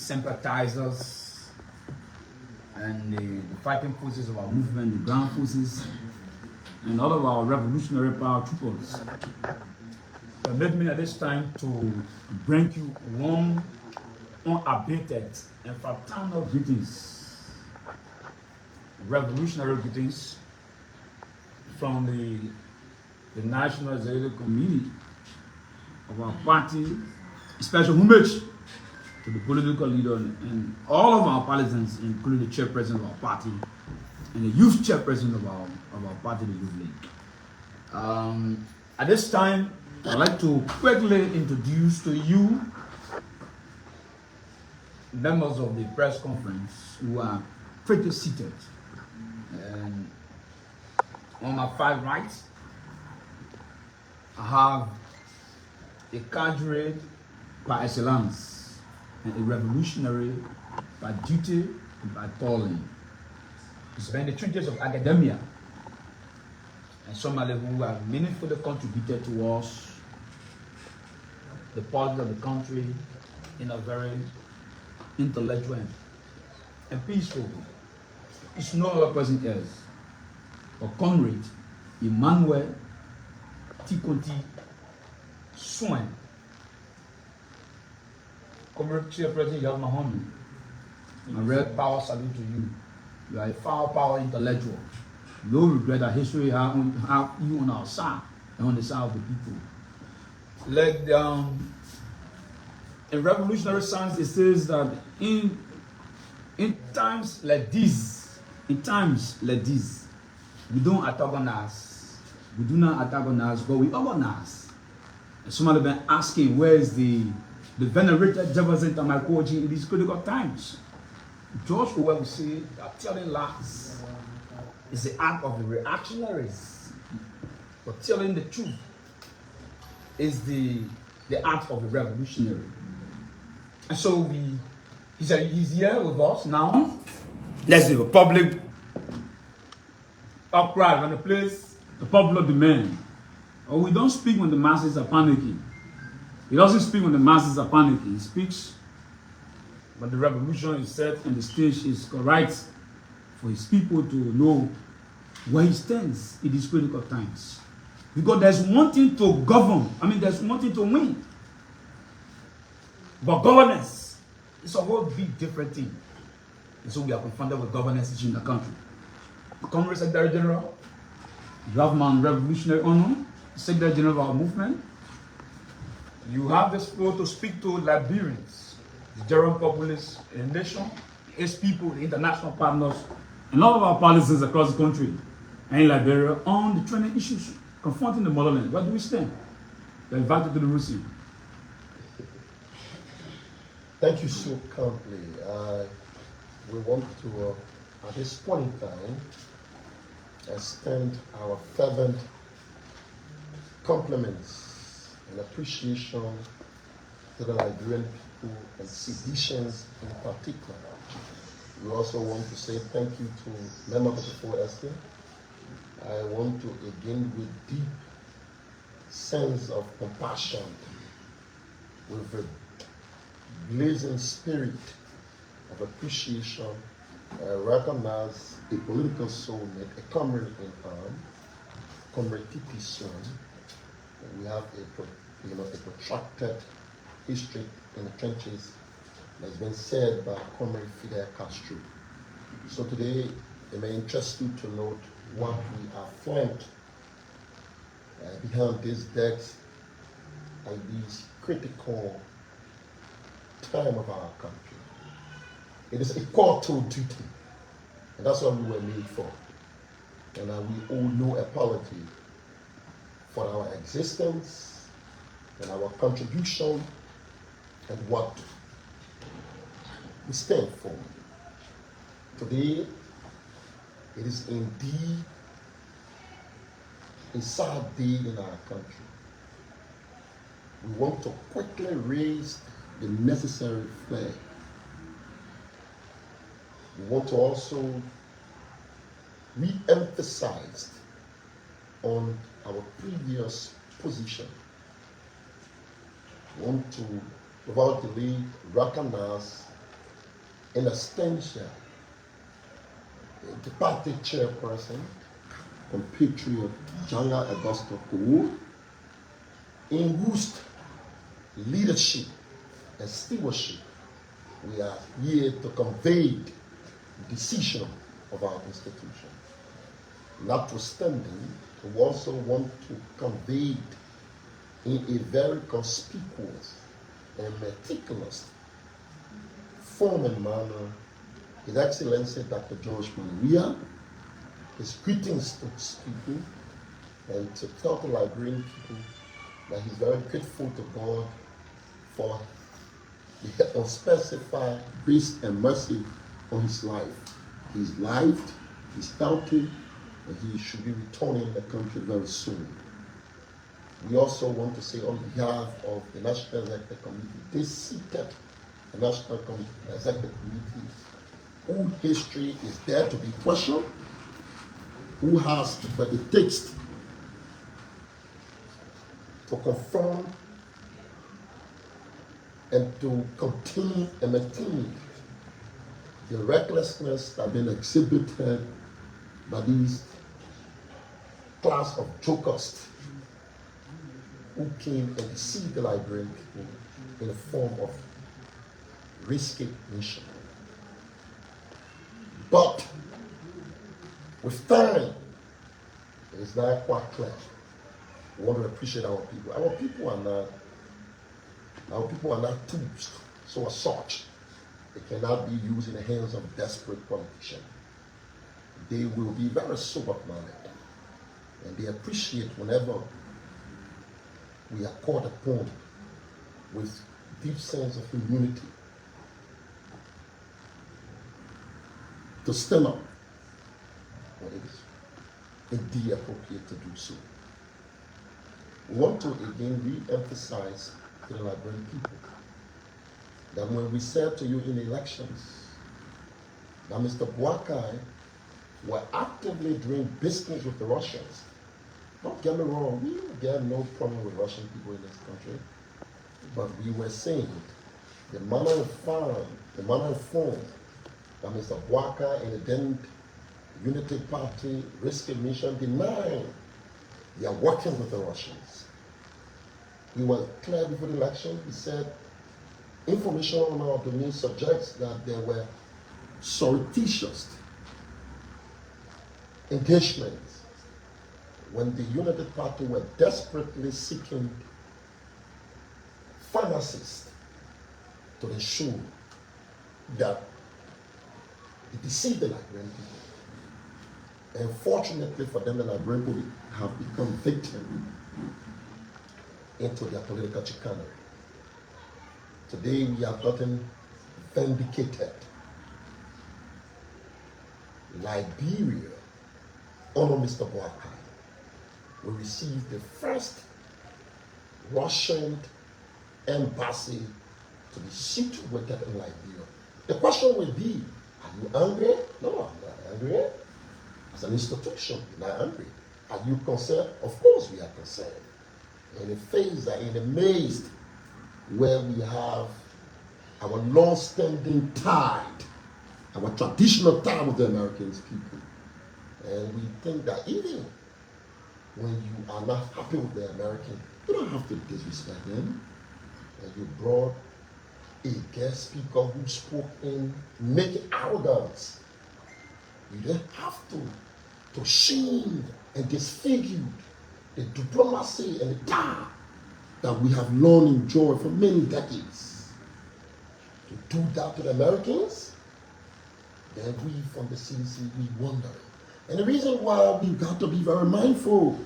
sympathizers and the fighting forces of our movement, the ground forces, and all of our revolutionary power troopers. Permit me at this time to bring you warm, unabated, and fraternal greetings, revolutionary greetings from the National Executive Committee of our party, special homage to the political leader and all of our partisans, including the chairperson of our party and the youth chairperson of our party, the Youth League. At this time, I'd like to quickly introduce to you members of the press conference who are pretty seated. And on my far right, I have a cadre by excellence and a revolutionary by duty and by calling. He's been in the trenches of academia and somebody who have meaningfully contributed towards the politics of the country in a very intellectual and peaceful way. It's no other person else but Comrade Emmanuel Tikonti Swain. Comrade Chairperson, you have my homie. A red power salute to you. You are a power intellectual. No regret that history have you on our side and on the side of the people. Like in revolutionary science, it says that in times like this, we don't antagonize. We do not antagonize, but we organize. And somebody been asking, where is the venerated Jefferson Tamakoji in these critical times? George Orwell will say that telling lies is the act of the reactionaries, but telling the truth is the act of the revolutionary. And so he's here with us now. Let's do a public uprising on the place, the popular demand. Or we don't speak when the masses are panicking. He doesn't speak when the masses are panicking. He speaks when the revolution is set and the stage is correct for his people to know where he stands in these critical times. Because there's one thing to govern, there's one thing to win. But governance is a whole big different thing. And so we are confronted with governance issues in the country. The Congress Secretary General, you have my revolutionary honor, Secretary General of our movement. You have this floor to speak to Liberians, the general populace in the nation, its people, the international partners, and all of our policies across the country and in Liberia on the training issues confronting the motherland. Where do we stand? You're invited to the Rusi. Thank you so kindly. We want to, at this point in time, extend our fervent compliments and appreciation to the Liberian people and citizens in particular. We also want to say thank you to members of the 4SK. I want to again with deep sense of compassion, with a blazing spirit of appreciation, recognize a political soulmate, a comrade in arms, Comrade T.P. Swan. We have a protracted history in the trenches that's been said by Comrade Fidel Castro. So today, it may interest you to note what we are flanked behind these decks at this critical time of our country. It is a call to duty, and that's what we were made for. And we owe no apology for our existence and our contribution and what we stand for. Today, it is indeed a sad day in our country. We want to quickly raise the necessary flag. We want to also re-emphasize on our previous position. We want to, without delay, recognize in absentia, the party chairperson, compatriot General Augusto Kowo, in whose leadership and stewardship we are here to convey the decision of our institution. Notwithstanding, we also want to convey in a very conspicuous and meticulous form and manner His Excellency Dr. George Manuia, his greetings to his people, and to tell the Liberian people that he's very grateful to God for the unspecified grace and mercy on his life. He's lived, he's healthy, and he should be returning to the country very soon. We also want to say on behalf of the National Executive Committee, they seated the National Executive Committee, whose history is there to be questioned, who has what it takes to confirm and to continue and maintain the recklessness that has been exhibited by these class of jokers who came and deceived the Liberian people in the form of risky mission. But with time, it is now quite clear. We want to appreciate our people. Our people are not tools, so as such, they cannot be used in the hands of desperate politicians. They will be very sober-minded, and they appreciate whenever we are called upon with deep sense of humility to stand up when it is indeed appropriate to do so. We want to again re-emphasize to the Liberian people that when we said to you in the elections that Mr. Boakai were actively doing business with the Russians, don't get me wrong, we get no problem with Russian people in this country, but we were saying the manner of form that Mr. Boakai and the then Unity Party risky mission denied they are working with the Russians. We were clear before the election. We said information on our domain suggests that there were surreptitious engagements when the United Party were desperately seeking pharmacists to ensure that they deceived the Liberian people. And fortunately for them, the Liberian people have become victims into their political chicanery. Today we have gotten vindicated. Liberia, under Mr. Boakai, will receive the first Russian embassy to be situated in Liberia. The question will be, are you angry? No, I'm not angry. As an institution, we're not angry. Are you concerned? Of course we are concerned. In the phase that in the maze where we have our long-standing tie, our traditional tie with the American people. And we think that even when you are not happy with the American, you don't have to disrespect them. And you brought a guest speaker who spoke in naked arrogance. You don't have to shame and disfigure the diplomacy and the power that we have long enjoyed for many decades. To do that to the Americans, then we from the CDC, we wonder. And the reason why we've got to be very mindful,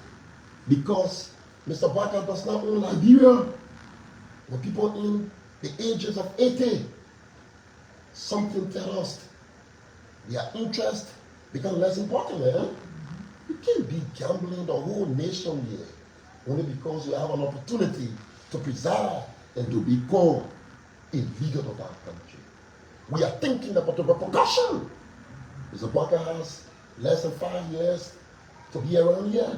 because Mr. Boakai does not own Liberia. When people in the ages of 80, something tells us their interest becomes less important. You can't be gambling the whole nation here only because you have an opportunity to preside and to become a leader of our country. We are thinking about the repercussion. Mr. Boakai has less than 5 years to be around here,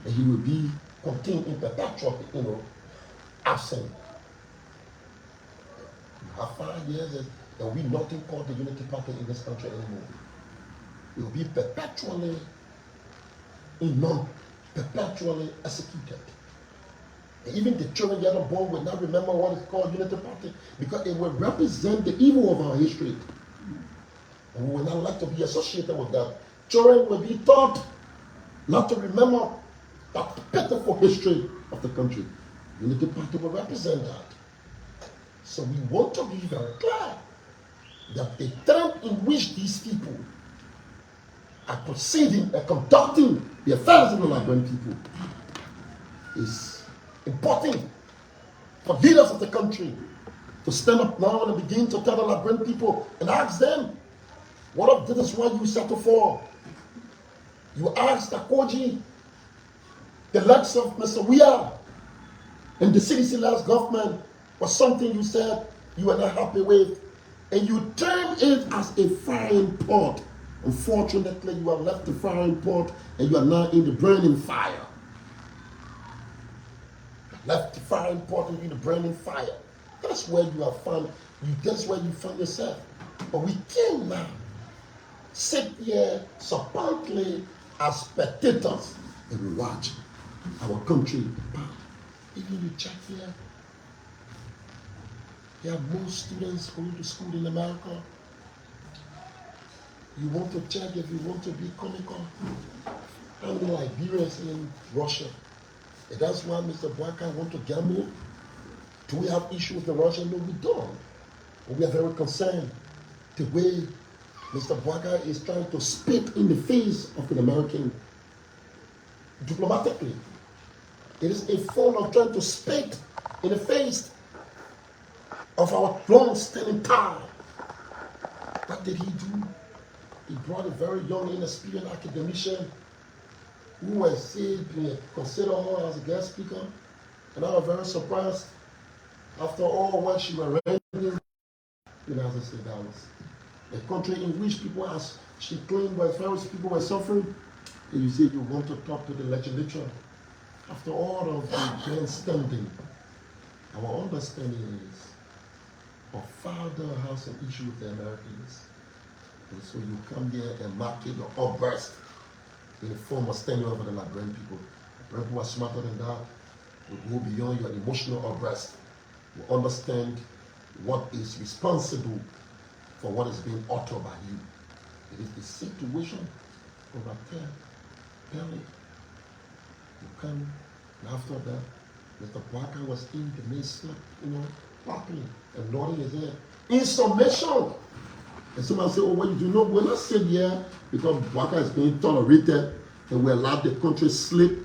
and he will be continuing in perpetually, absent. have 5 years, and there will be nothing called the Unity Party in this country anymore. It will be perpetually perpetually executed. And even the children that are born will not remember what is called Unity Party because it will represent the evil of our history. And we will not like to be associated with that. Children will be taught not to remember that pitiful history of the country. Unity Party will represent that. So we want to be very clear that the trend in which these people are proceeding and conducting the affairs of the Liberian people is important for leaders of the country to stand up now and begin to tell the Liberian people and ask them, what if this is what you settle for? You asked Akoji, the likes of Mr. Weir, and the CDC last government was something you said you were not happy with, and you termed it as a frying pot. Unfortunately, you have left the frying pot and you are now in the burning fire. Left the frying pot and in the burning fire. That's where you have found you. That's where you found yourself. But we can now sit here supposedly as spectators and watch our country. Even you check here, there are more students going to school in America. You want to check if you want to be comical. How many Liberians in Russia? And that's why Mr. Bwaka want to gamble. Do we have issues with the Russian? No, we don't. But we are very concerned the way Mr. Bwaka is trying to spit in the face of an American diplomatically. It is a form of trying to spit in the face of our long-standing tie. What did he do? He brought a very young, inexperienced academician who was said to consider her as a guest speaker. And I was very surprised. After all what she was rendering, United States Dallas, a country in which people, as she claimed by various people, were suffering. And you say you want to talk to the legislature. After all of the grandstanding, our understanding is our father has an issue with the Americans. And so you come here and mark it your outburst in the form of standing over the Liberian people. Liberian people are smarter than that. We go beyond your emotional outburst. We understand what is responsible for what is being uttered by you. It is the situation over there. Tell it. You come, and after that, Mr. Bwaka was in the midst, clapping and nodding his head. In summation. And someone say, oh, what you do know, we're not sitting here because Bwaka is being tolerated and we allow the country slip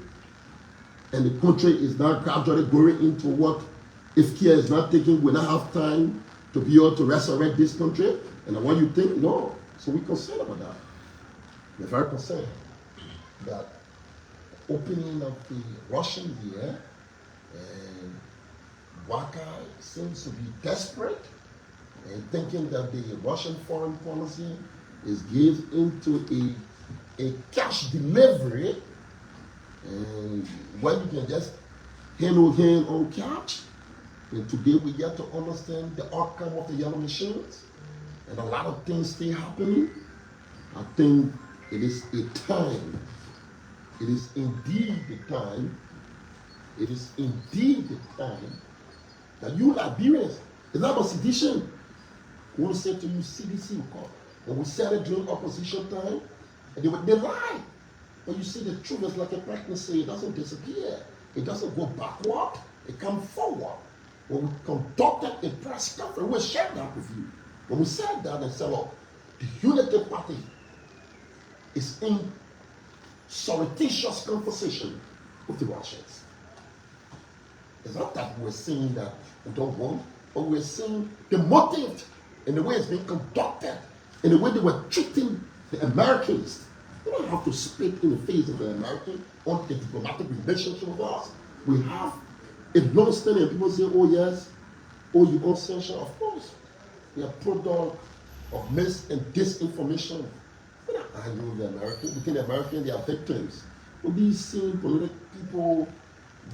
and the country is now gradually going into what, if care is not taken, we not have time to be able to resurrect this country. And what you think, no. So we're concerned about that. We're very concerned that opening of the Russian here and Bwaka seems to be desperate and thinking that the Russian foreign policy is give into a cash delivery and when you can just hand on cash. And today we get to understand the outcome of the yellow machines and a lot of things still happening. I think it is a time. It is indeed the time. It is indeed the time that you Liberians, it's not about sedition. We want to say to you, CDC, when we said it during opposition time, and they lie. But you see, the truth is like a pregnancy, it doesn't disappear. It doesn't go backward, it comes forward. When we conducted a press conference, we shared that with you. When we said that and said, look, the Unity Party is in surreptitious conversation with the Russians. It's not that we're saying that we don't want, but we're saying the motive and the way it's being conducted and the way they were treating the Americans. You don't have to spit in the face of the American on the diplomatic relationship with us. We have a long-standing, people say, oh yes, oh you want censure? Of course. We are product of mis and disinformation. We're not arguing the Americans. Within the Americans, they are victims. But these same political people,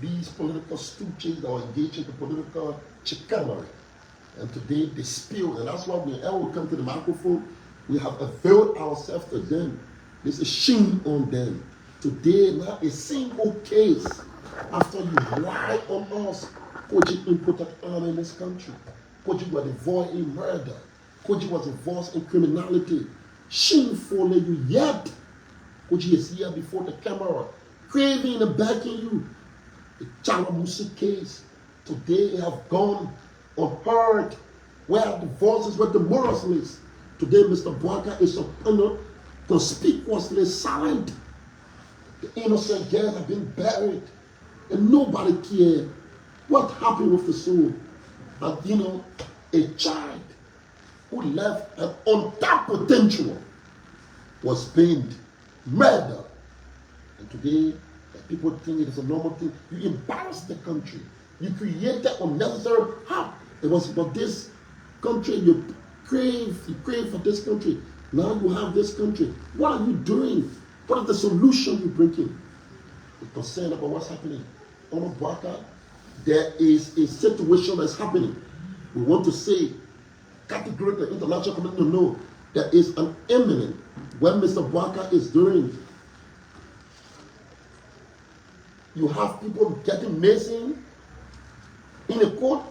these political stooges that are engaged in the political chicanery, And today they spill, and that's why when we come to the microphone, we have availed ourselves to them. There's a shame on them. Today, not a single case after you lie on us. Koji imported arm in this country. Koji was involved in murder. Koji was involved in criminality. Shamefully, you yet. Koji is here before the camera, craving and begging you. The Chalamusi case. Today have gone unheard. Where are the voices, where the moralists? Today, Mr. Bwaka is conspicuously silent. The innocent girls have been buried, and nobody cared what happened with the soul. And a child who left an untapped potential was being murdered. And today, people think it is a normal thing. You embarrass the country. You created unnecessary harm. It was about this country you crave for this country. Now you have this country. What are you doing? What is the solution you bring in? We're concerned about what's happening. On Bwaka, there is a situation that's happening. We want to say, categorically, the international community know there is an imminent, what Mr. Bwaka is doing. You have people getting missing in a court.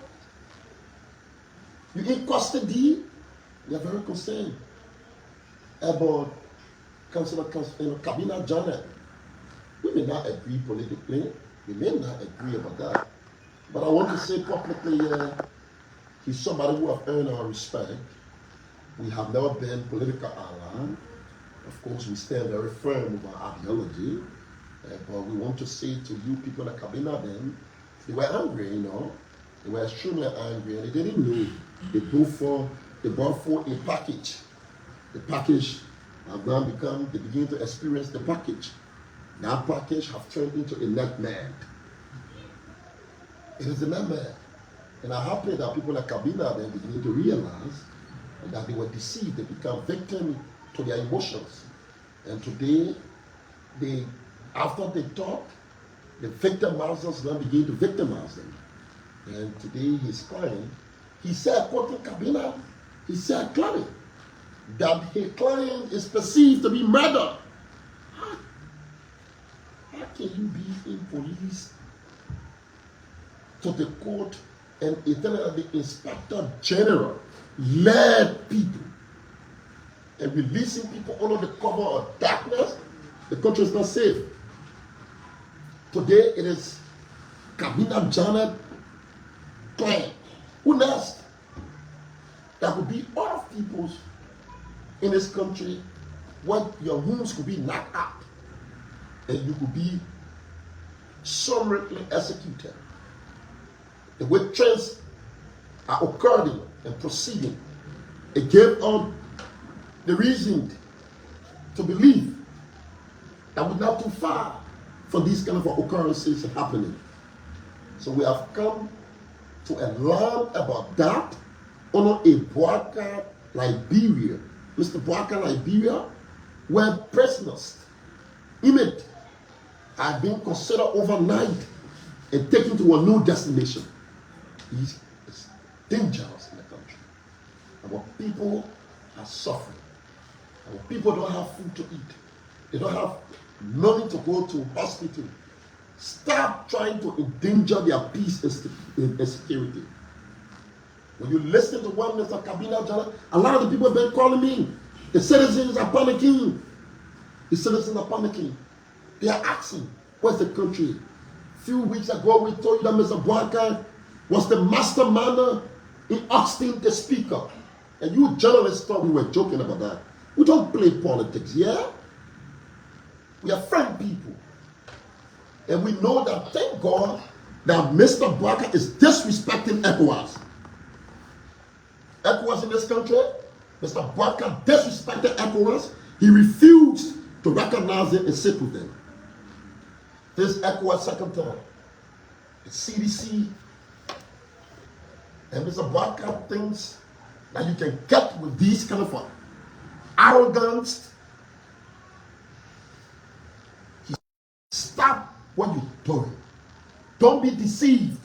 You in custody. We are very concerned about Councillor Kabina Janet. We may not agree politically. We may not agree about that. But I want to say publicly, he's somebody who have earned our respect. We have never been political ally. Of course, we stand very firm with our ideology. But we want to say to you people that Kabina then, they were angry, They were extremely angry, and they didn't know. They brought for a package. The package have now they begin to experience the package. That package have turned into a nightmare. It is a nightmare. And I'm happy that people like Kabila then begin to realize that they were deceived. They become victims to their emotions. And today, after they talk, the victimizers now begin to victimize them. And today his client, he said, quoting Kabila, he said clearly that his client is perceived to be murdered. How can you be in police to the court and tell that the inspector general led people and releasing people under the cover of darkness? The country is not safe. Today it is Kabina Janet client. Who knows? There could be other people in this country where your wounds could be knocked out and you could be summarily executed. The way trends are occurring and proceeding, it gave us the reason to believe that we're not too far for these kind of occurrences happening. So we have come to learn about that on a Bwaka, Liberia. Mr. Bwaka, Liberia, where prisoners, inmates, are being considered overnight and taken to a new destination. It's dangerous in the country. Our people are suffering. Our people don't have food to eat. They don't have money to go to hospital. Stop trying to endanger their peace and security. When you listen to one Mr. Kabila Jala, a lot of the people have been calling me. The citizens are panicking. The citizens are panicking. They are asking, where's the country? A few weeks ago, we told you that Mr. Bwaka was the mastermind in asking the speaker. And you journalists thought we were joking about that. We don't play politics, yeah? We are friend people. And we know that, thank God, that Mr. Bwaka is disrespecting ECOWAS. ECOWAS in this country, Mr. Bwaka disrespected ECOWAS. He refused to recognize it and sit with them. This ECOWAS second time, the CDC, and Mr. Bwaka thinks that you can get with these kind of arrogance. Stop what you're doing. Don't be deceived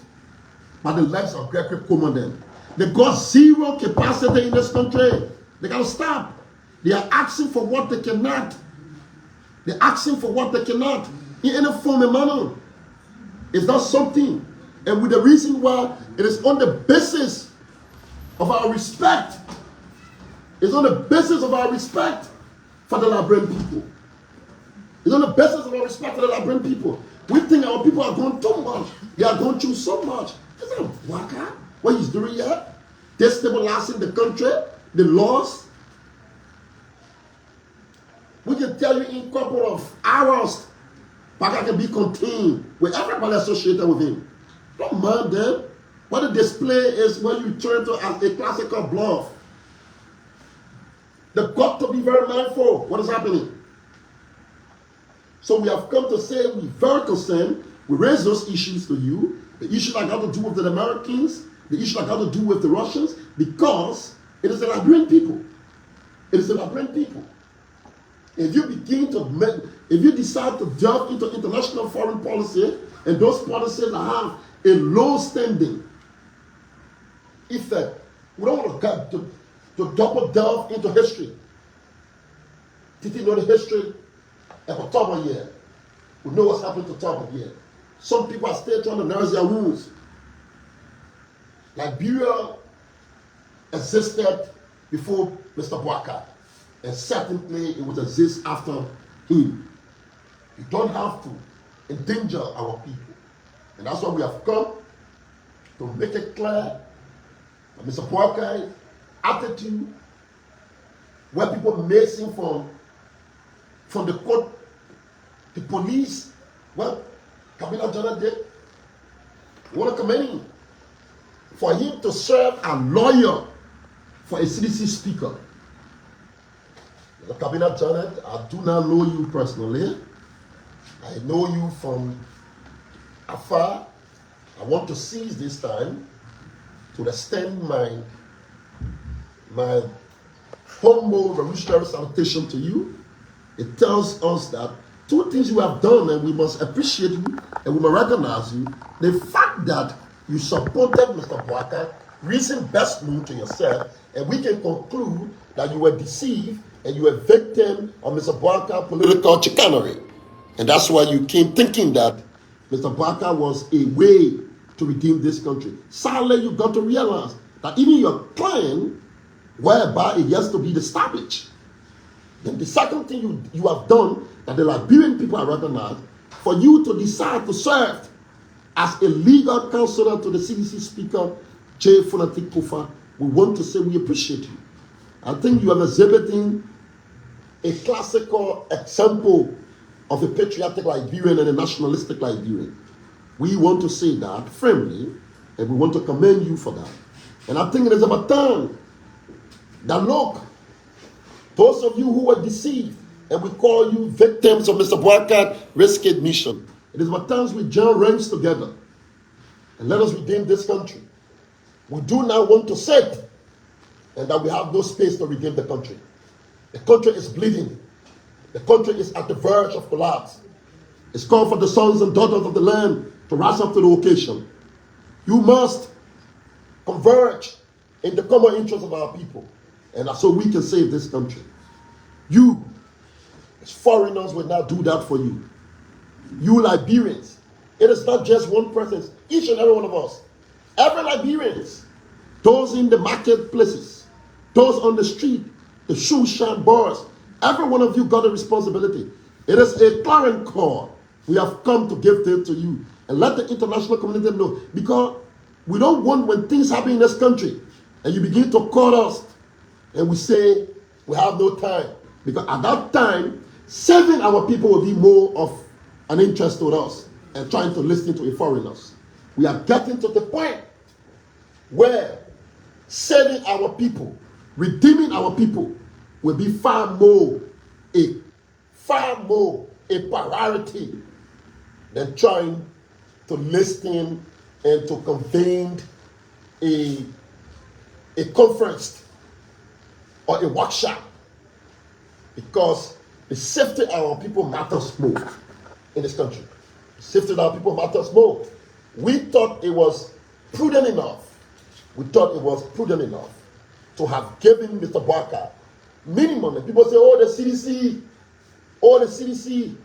by the lives of Gregory Commandant. They got zero capacity in this country. They got to stop. They are asking for what they cannot. They're asking for what they cannot. In any form and manner. It's not something. And with the reason why it is on the basis of our respect. It's on the basis of our respect for the Liberian people. It's on the basis of our respect for the Liberian people. We think our people are going too much. They are going through so much. Is that a worker? What he's doing here? Destabilizing the country, the laws. We can tell you in a couple of hours, Waka can be contained with everybody associated with him. Don't mind them. What the display is when you turn to as a classical bluff. They've got to be very mindful what is happening. So we have come to say we're very concerned. We raise those issues to you. The issue that got to do with the Americans, the issue that got to do with the Russians, because it is the Liberian people. It is the Liberian people. If you decide to delve into international foreign policy and those policies that have a low standing effect, we don't want to double delve into history. Did you know the history of October here? We know what's happened to October here. Some people are still trying to nurse their wounds. Liberia existed before Mr. Bwaka, and certainly it would exist after him. You don't have to endanger our people. And that's why we have come to make it clear that Mr. Bwaka's attitude, where people may seem from the court, the police, well, Kabila Jana did. We want to commend him for him to serve as lawyer for a CDC speaker. Mr. Kabila Jana, I do not know you personally. I know you from afar. I want to seize this time to extend my humble revolutionary salutation to you. It tells us that two things you have done, and we must appreciate you and we must recognize you. The fact that you supported Mr. Bwaka, reason best known to yourself, and we can conclude that you were deceived and you were victim of Mr. Bwaka political chicanery. And that's why you came thinking that Mr. Bwaka was a way to redeem this country. Sadly, you got to realize that even your plan, whereby it has to be established. Then the second thing you have done that the Liberian people are recognized, for you to decide to serve as a legal counselor to the CDC Speaker, J. Funatik Kufa, we want to say we appreciate you. I think you are exhibiting a classical example of a patriotic Liberian and a nationalistic Liberian. We want to say that firmly, and we want to commend you for that. And I think it is about time that, look, those of you who were deceived, and we call you victims of Mr. Bwaka's risky mission, it is about time we join ranks together and let us redeem this country. We do not want to sit and that we have no space to redeem the country. The country is bleeding. The country is at the verge of collapse. It's called for the sons and daughters of the land to rise up to the occasion. You must converge in the common interest of our people, and so we can save this country. You, as foreigners, will not do that for you. You Liberians, it is not just one person, each and every one of us. Every Liberians, those in the marketplaces, those on the street, the shoe shine bars, every one of you got a responsibility. It is a clarion call. We have come to give this to you and let the international community know, because we don't want, when things happen in this country and you begin to call us and we say we have no time, because at that time saving our people will be more of an interest to us and trying to listen to foreigners. We are getting to the point where saving our people, redeeming our people will be far more a priority than trying to listen and to convene a conference or a workshop, because the safety of our people matters more in this country. The safety of our people matters more. We thought it was prudent enough we thought it was prudent enough to have given Mr. Barker minimum. And people say, oh, the CDC,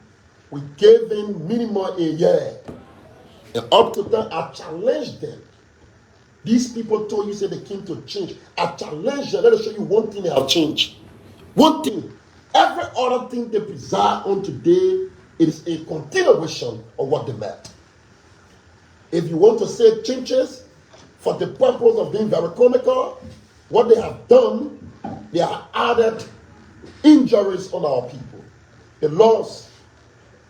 we gave him minimum a year. And up to that, I challenged them. These people told you, say they came to change. I challenge them. Let me show you one thing they have changed. One thing. Every other thing they preside on today is a continuation of what they met. If you want to say changes for the purpose of being very comical, what they have done, they have added injuries on our people. The laws,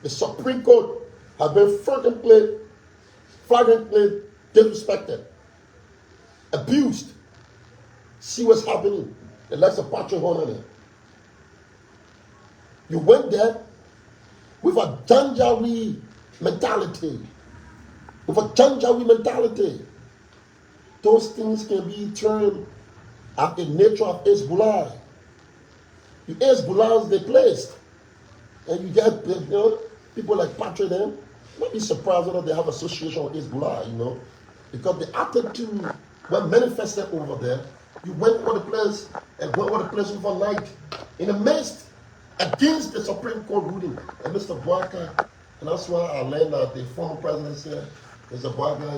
the Supreme Court have been flagrantly disrespected, abused. See what's happening. The likes of Patrick Honey. You went there with a Janjaweed mentality. Those things can be termed as the nature of Hezbollah. The Hezbollah is the place. And you get people like Patrick them. Don't be surprised whether they have association with Hezbollah, because the attitude were manifested over there. You went over the place and went over the place overnight in the midst against the Supreme Court ruling. And Mr. Barker, and that's why I learned that the former president said Mr. Barker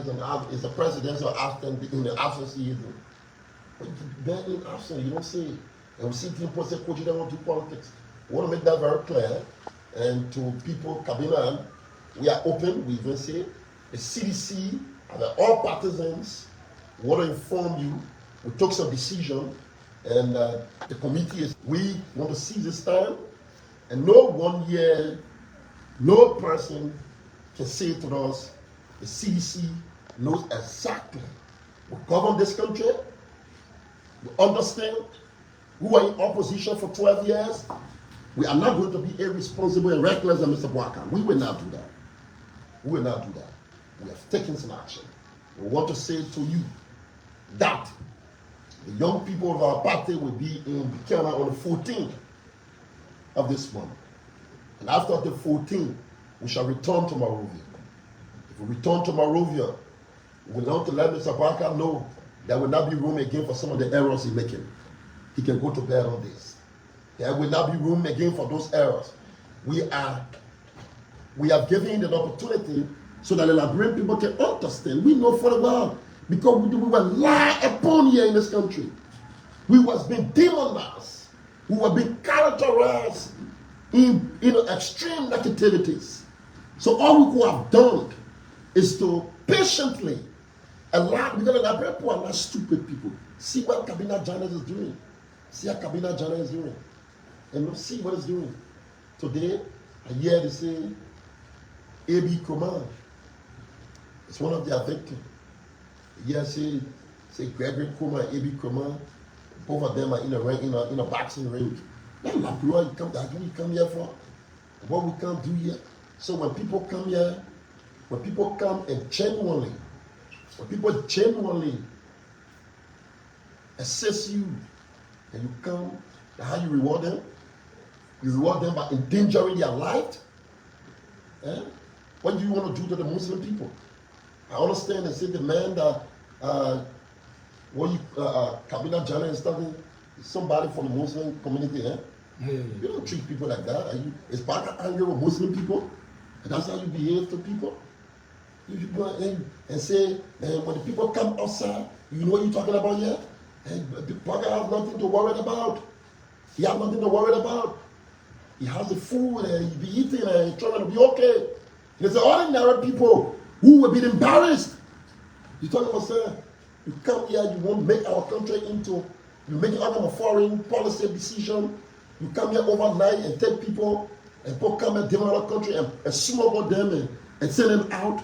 is a presidential absent in the absence he is in. But barely in absence, you don't say it. And we see people say, Coach, you don't want to do politics. We want to make that very clear. And to people, Kabila, we are open. We even say the CDC and all partisans want to inform you. We took some decision, and the committee is. We want to seize this time, and no 1 year, no person can say to us, the CDC knows exactly who govern this country. We understand who are in opposition for 12 years. We are not going to be irresponsible and reckless than Mr. Barker. We will not do that. We will not do that. We have taken some action. We want to say to you that the young people of our party will be in Buchanan on the 14th of this month. And after the 14th, we shall return to Monrovia. If we return to Monrovia, we want to let Mr. Barker know there will not be room again for some of the errors he's making. He can go to bed on this. There will not be room again for those errors. We have given him an opportunity so that the Liberian people can understand. We know for a while, because we were lied upon here in this country. We was being demonized. We were being characterized in extreme negativities. So all we could have done is to patiently allow, because the Liberian people are not stupid people. See what Cabinet Janet is doing. See how Cabinet Janet is doing. And see what it's doing. Today, I hear they say, A.B. Command. It's one of their victims. Yeah, say Gregory Kuma and A.B. Command. Both of them are in a ring, in a boxing ring. That's not what you come here for. What we can't do here. So when people come here, when people come and genuinely assess you, and you come, how you reward them? You reward them by endangering their life. What do you want to do to the Muslim people? I understand and say the man that Kabila Jana is talking, somebody from the Muslim community. You don't treat people like that. Is Barker angry with Muslim people? And that's how you behave to people? You go in and say, when the people come outside, you know what you're talking about here? And Barker has nothing to worry about. He has nothing to worry about. He has the food and he be eating and trying to be okay. There's ordinary people who will be embarrassed. You talking about, sir, you come here, you won't make our country into, you make it out of a foreign policy decision. You come here overnight and take people and people come and demand our country and smuggle them and send them out.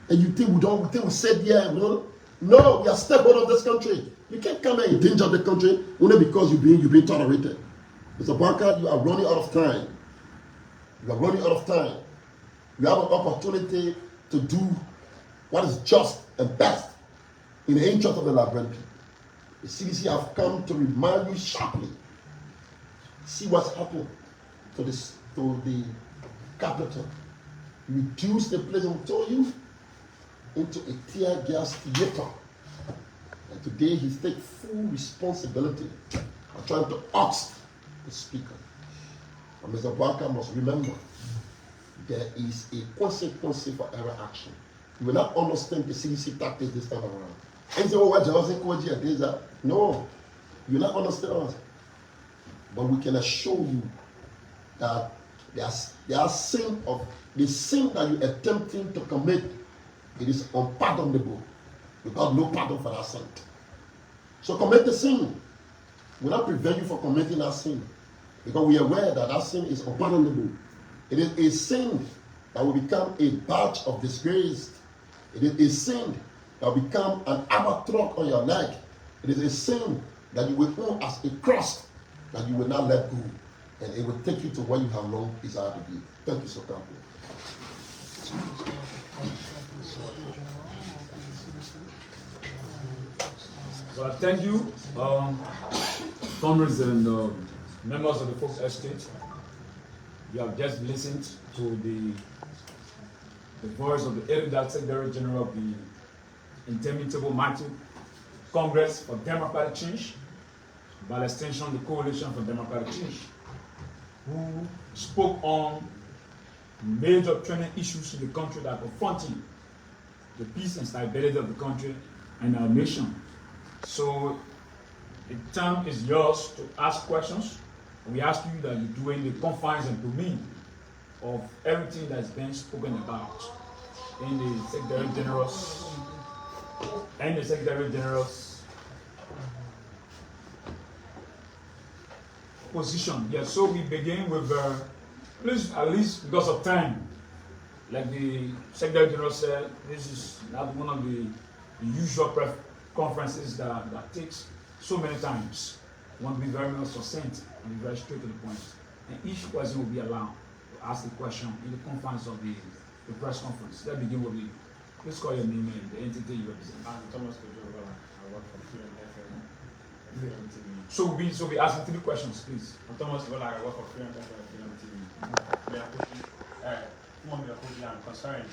And you think we think we said yeah, no, we are step out of this country. You can't come and endanger the country only because you've been tolerated. Mr. Barker, you are running out of time. You are running out of time. You have an opportunity to do what is just and best in the interest of the Liberian people. The CDC have come to remind you sharply. See what's happened to the capital. Reduce the place I told you into a tear gas theater. And today he takes full responsibility of trying to oust the speaker. And Mr. Barker must remember there is a consequence for every action. You will not understand the CDC tactics this time around. And say, oh, what Jose no, you will not understand us. But we can assure you that there are sin of the sin that you're attempting to commit. It is unpardonable. You got no pardon for that sin. So commit the sin. We will not prevent you from committing that sin, because we are aware that that sin is unpardonable. It is a sin that will become a badge of disgrace. It is a sin that will become an albatross on your neck. It is a sin that you will own as a cross that you will not let go. And it will take you to where you have long desired to be. Thank you so kindly. Well, thank you, comrades and members of the Fox Estate. You have just listened to the voice of the erudite Secretary General of the Interminable Mighty Congress for Democratic Change, by extension the Coalition for Democratic Change, who spoke on major trending issues in the country that are confronting the peace and stability of the country and our nation. So the time is yours to ask questions. We ask you that you do in the confines and domain of everything that's been spoken about in the Secretary General's position. Yes, so we begin with please, at least because of time, like the Secretary General said, this is not one of the usual conferences that takes so many times. We want to be very much succinct and be very straight to the point. And each person will be allowed to ask the question in the confines of the press conference. Let's begin with you. Please call your name and the entity you represent. I'm Thomas Kojola. I work for Freedom FM. So we'll be asking 3 questions, please. I'm Thomas Kojola. I work for Freedom FM and Freedom TV. May I put you? Come on, I'm concerned.